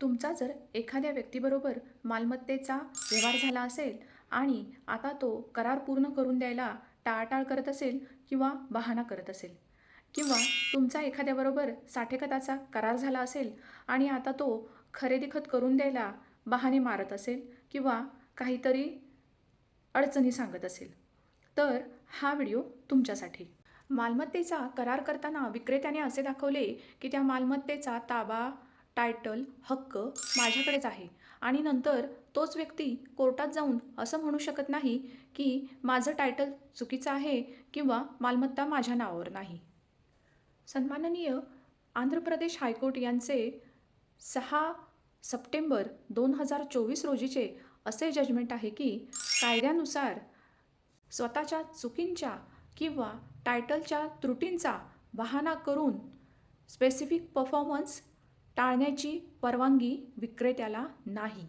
तुमचा जर एखाद्या व्यक्तीबरोबर मालमत्तेचा व्यवहार झाला असेल आणि आता तो करार पूर्ण करून द्यायला टाळाटाळ करत असेल किंवा बहाणा करत असेल किंवा तुमचा एखाद्याबरोबर साठेखताचा करार झाला असेल आणि आता तो खरेदी खत करून द्यायला बहाणे मारत असेल किंवा काहीतरी अडचणी सांगत असेल, तर हा व्हिडिओ तुमच्यासाठी. मालमत्तेचा करार करताना विक्रेत्याने असे दाखवले की त्या मालमत्तेचा ताबा, टायटल, हक्क माझ्याकडेच आहे आणि नंतर तोच व्यक्ती कोर्टात जाऊन असं म्हणू शकत नाही की माझं टायटल चुकीचं आहे किंवा मालमत्ता माझ्या नावावर नाही. सन्माननीय आंध्र प्रदेश हायकोर्ट यांचे 6 सप्टेंबर 2024 रोजीचे असे जजमेंट आहे की कायद्यानुसार स्वतःच्या चुकींच्या किंवा टायटलच्या त्रुटींचा बहाणा करून स्पेसिफिक परफॉर्मन्स टाळण्याची परवानगी विक्रेत्याला नाही.